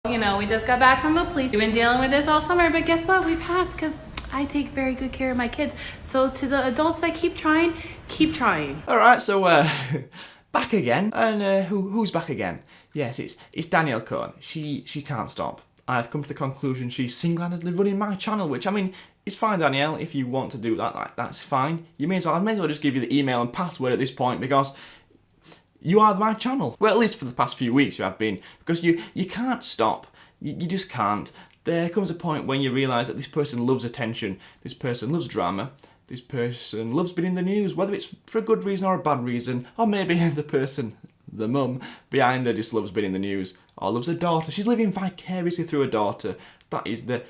You know, we just got back from the police. We've been dealing with this all summer, but guess what? We passed because I take very good care of my kids. So to the adults that keep trying, keep trying. All right, so back again, and who's back again? Yes, it's Danielle Cohn. She can't stop. I've come to the conclusion she's single-handedly running my channel, which, I mean, it's fine, Danielle, if you want to do that, that's fine. I may as well just give you the email and password at this point, because you are my channel. Well, at least for the past few weeks you have been, because you can't stop. You just can't. There comes a point when you realise that this person loves attention, this person loves drama, this person loves being in the news, whether it's for a good reason or a bad reason, or maybe the person, the mum, behind her just loves being in the news, or loves her daughter. She's living vicariously through her daughter. That is the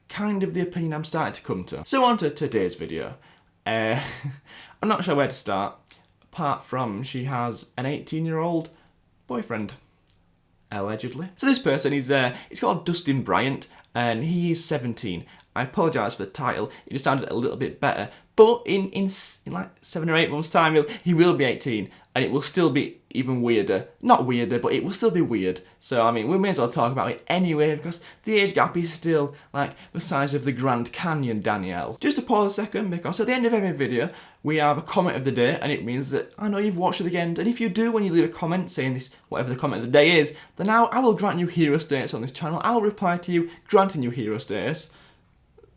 kind of the opinion I'm starting to come to. So on to today's video. I'm not sure where to start, apart from she has an 18-year-old boyfriend. Allegedly. So this person is, he's called Dustin Bryant, and he is 17. I apologise for the title, it just sounded a little bit better, but in like 7 or 8 months' time, he will be 18, and it will still be even weirder. Not weirder, but it will still be weird. So, I mean, we may as well talk about it anyway, because the age gap is still, like, the size of the Grand Canyon, Danielle. Just to pause a second, because at the end of every video, we have a comment of the day, and it means that I know you've watched it again, and if you do, when you leave a comment saying this, whatever the comment of the day is, then now I will grant you hero status on this channel. I will reply to you, granting you hero status.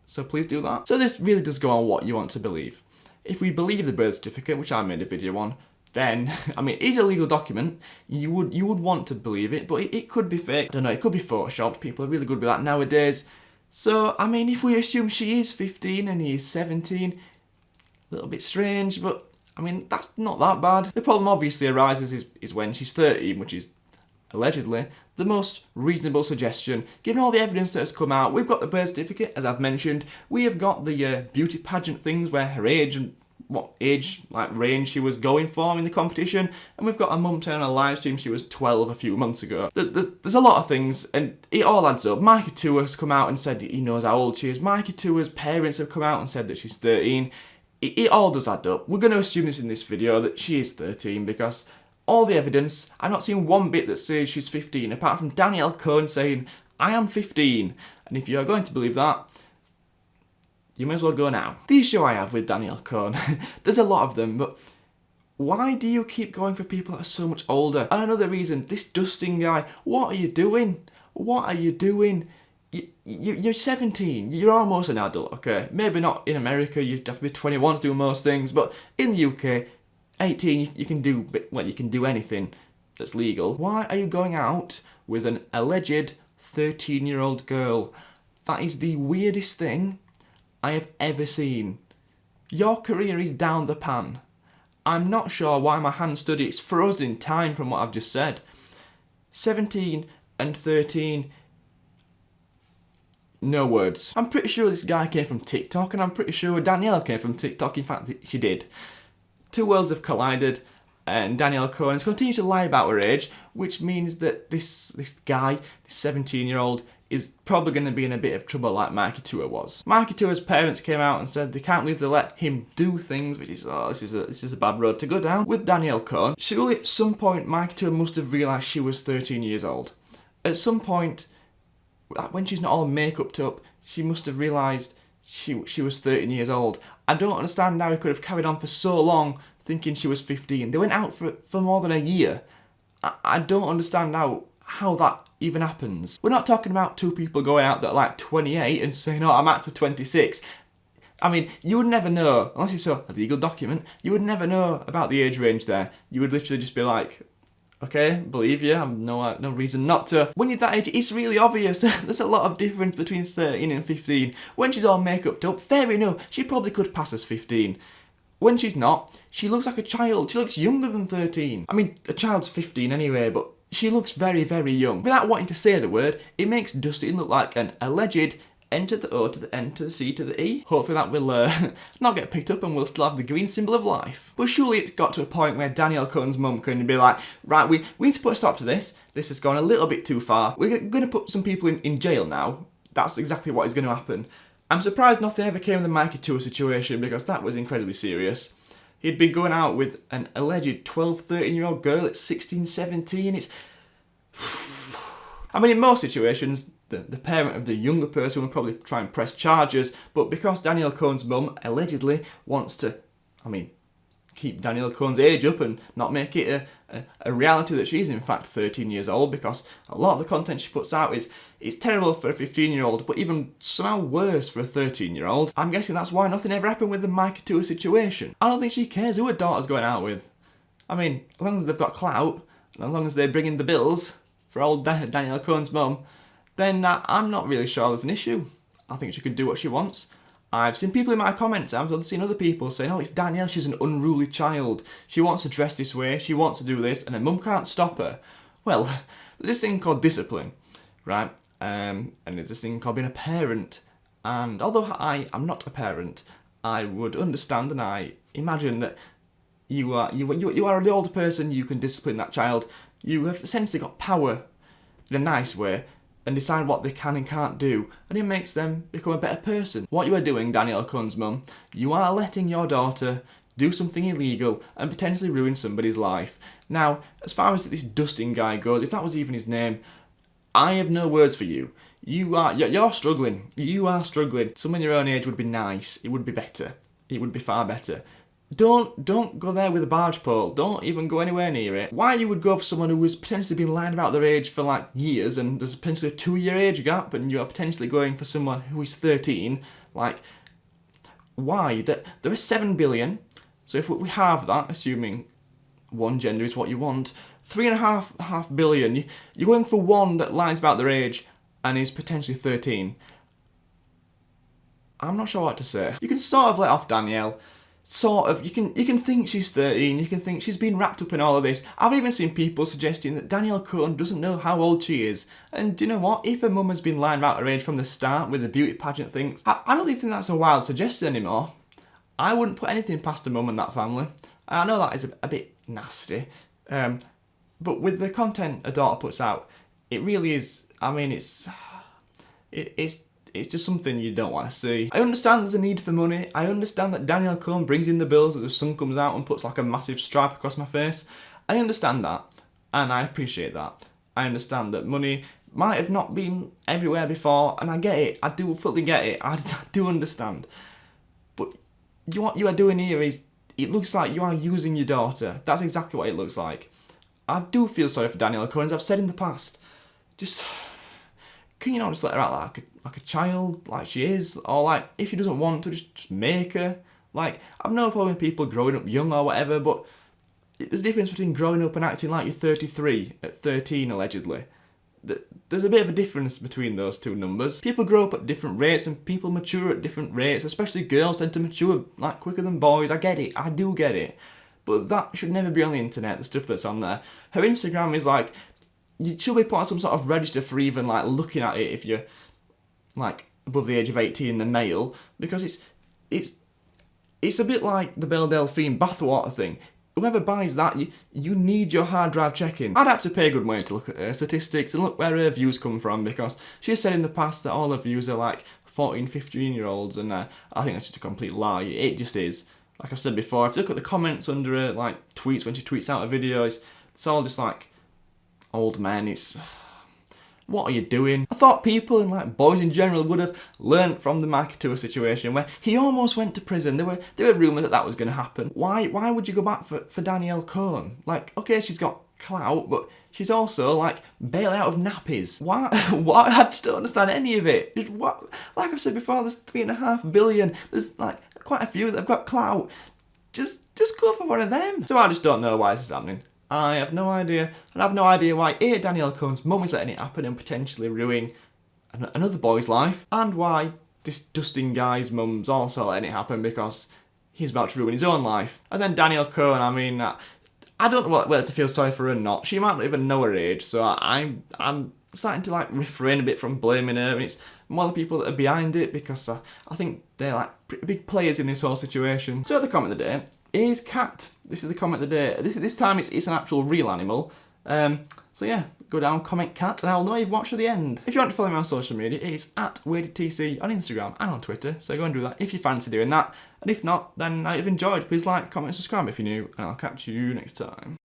So please do that. So this really does go on what you want to believe. If we believe the birth certificate, which I made a video on, then, I mean, it is a legal document. You would want to believe it, but it could be fake. I don't know, it could be photoshopped. People are really good with that nowadays. So, I mean, if we assume she is 15 and he is 17, a little bit strange, but, I mean, that's not that bad. The problem obviously arises is when she's 13, which is allegedly the most reasonable suggestion, given all the evidence that has come out. We've got the birth certificate, as I've mentioned. We have got the beauty pageant things where her age and what age, like, range she was going for in the competition, and we've got a mum turn on a live stream she was 12 a few months ago. There's a lot of things, and it all adds up. Mikey Tua has come out and said he knows how old she is. Mikey Tua's parents have come out and said that she's 13. It all does add up. We're going to assume this in this video that she is 13, because all the evidence, I've not seen one bit that says she's 15, apart from Danielle Cohn saying, I am 15. And if you're going to believe that, you may as well go now. The issue I have with Danielle Cohn, there's a lot of them, but why do you keep going for people that are so much older? And another reason, this Dustin guy, what are you doing? What are you doing? You're 17, you're almost an adult, okay? Maybe not in America, you'd have to be 21 to do most things, but in the UK, 18, you can do, well, you can do anything that's legal. Why are you going out with an alleged 13-year-old girl? That is the weirdest thing I have ever seen. Your career is down the pan. I'm not sure why my hand stood. It's frozen in time from what I've just said. 17 and 13, no words. I'm pretty sure this guy came from TikTok, and I'm pretty sure Danielle came from TikTok. In fact, she did. Two worlds have collided, and Danielle Cohn has continued to lie about her age, which means that this guy, this 17-year-old, is probably going to be in a bit of trouble like Mikey Tua was. Mikey Tua's parents came out and said they can't believe they let him do things, which is, this is a bad road to go down. With Danielle Cohn, surely at some point Mikey Tua must have realised she was 13 years old. At some point, when she's not all make-upped up, she must have realised she was 13 years old. I don't understand how he could have carried on for so long thinking she was 15. They went out for more than a year. I don't understand how that even happens. We're not talking about two people going out that are like 28 and saying, oh, I'm actually 26. I mean, you would never know, unless you saw a legal document, you would never know about the age range there. You would literally just be like, okay, believe you, I've no reason not to. When you're that age, it's really obvious. There's a lot of difference between 13 and 15. When she's all make-upped up, fair enough, she probably could pass as 15. When she's not, she looks like a child. She looks younger than 13. I mean, a child's 15 anyway, but she looks very, very young. Without wanting to say the word, it makes Dustin look like an alleged N to the O to the N to the C to the E. Hopefully that will not get picked up and we'll still have the green symbol of life. But surely it's got to a point where Danielle Cohn's mum can be like, right, we need to put a stop to this. This has gone a little bit too far. We're going to put some people in jail now. That's exactly what is going to happen. I'm surprised nothing ever came of the Mikey Tua situation, because that was incredibly serious. He'd been going out with an alleged 12, 13-year-old girl at 16, 17. It's I mean, in most situations, the parent of the younger person would probably try and press charges, but because Danielle Cohn's mum allegedly wants to, keep Danielle Cohn's age up and not make it a reality that she's in fact 13 years old, because a lot of the content she puts out is terrible for a 15-year-old, but even somehow worse for a 13-year-old. I'm guessing that's why nothing ever happened with the Mikey Tua situation. I don't think she cares who her daughter's going out with. I mean, as long as they've got clout, and as long as they're bringing the bills for old Danielle Cohn's mum, then I'm not really sure there's an issue. I think she could do what she wants. I've seen people in my comments, I've seen other people saying, oh, it's Danielle, she's an unruly child. She wants to dress this way, she wants to do this, and her mum can't stop her. Well, there's this thing called discipline, right? And there's this thing called being a parent. And although I am not a parent, I would understand and I imagine that you are the older person, you can discipline that child. You have essentially got power in a nice way and decide what they can and can't do, and it makes them become a better person. What you are doing, Danielle Cohn's mum, you are letting your daughter do something illegal and potentially ruin somebody's life. Now, as far as this Dustin guy goes, if that was even his name, I have no words for you. You're struggling. You are struggling. Someone your own age would be nice. It would be better. It would be far better. Don't go there with a barge pole. Don't even go anywhere near it. Why you would go for someone who has potentially been lying about their age for like years, and there's potentially a 2-year age gap, and you are potentially going for someone who is 13, like, why? There are 7 billion, so if we have that, assuming one gender is what you want, 3.5 billion, you're going for one that lies about their age and is potentially 13. I'm not sure what to say. You can sort of let off Danielle. Sort of, you can think she's 13, you can think she's been wrapped up in all of this. I've even seen people suggesting that Danielle Cohn doesn't know how old she is. And do you know what? If her mum has been lying about her age from the start with the beauty pageant things, I don't even think that's a wild suggestion anymore. I wouldn't put anything past her mum and that family. And I know that is a bit nasty, but with the content a daughter puts out, it really is, I mean, it's just something you don't want to see. I understand there's a need for money. I understand that Danielle Cohn brings in the bills as the sun comes out and puts like a massive stripe across my face. I understand that, and I appreciate that. I understand that money might have not been everywhere before, and I get it. I do fully get it. I do understand. But what you are doing here is, it looks like you are using your daughter. That's exactly what it looks like. I do feel sorry for Danielle Cohn, as I've said in the past. Just, can you not just let her out like a child, like she is? Or like, if she doesn't want to, just make her. Like, I've no problem with people growing up young or whatever, but there's a difference between growing up and acting like you're 33 at 13, allegedly. There's a bit of a difference between those two numbers. People grow up at different rates and people mature at different rates, especially girls tend to mature like quicker than boys. I get it, I do get it. But that should never be on the internet, the stuff that's on there. Her Instagram is like, you should be put on some sort of register for even like looking at it if you're like above the age of 18 and male, because it's a bit like the Belle Delphine bathwater thing. Whoever buys that, you need your hard drive checking. I'd have to pay good money to look at her statistics and look where her views come from, because she has said in the past that all her views are like 14, 15-year-olds, and I think that's just a complete lie. It just is. Like I've said before, if you look at the comments under her like tweets when she tweets out her videos, it's all just like old men. It's, what are you doing? I thought people and like boys in general would have learnt from the Mikey Tua situation where he almost went to prison. There were rumours that was going to happen. Why would you go back for Danielle Cohn? Like, okay, she's got clout, but she's also like bail out of nappies. Why? I just don't understand any of it. Just what? Like I've said before, there's 3.5 billion. There's like quite a few that have got clout. Just go for one of them. So I just don't know why this is happening. I have no idea, and I have no idea why Danielle Cohn's mum is letting it happen and potentially ruin another boy's life, and why this Dustin guy's mum's also letting it happen because he's about to ruin his own life. And then Danielle Cohn, I mean, I don't know whether to feel sorry for her or not. She might not even know her age, so I'm starting to like refrain a bit from blaming her, and it's more the people that are behind it, because I think they're like pretty big players in this whole situation. So the comment of the day is cat. This is the comment of the day. This time it's an actual real animal. So yeah, go down, comment cat, and I'll know you've watched to the end. If you want to follow me on social media, it is at WadeyTC on Instagram and on Twitter, so go and do that if you fancy doing that. And if not, then I've enjoyed. Please like, comment, subscribe if you're new, and I'll catch you next time.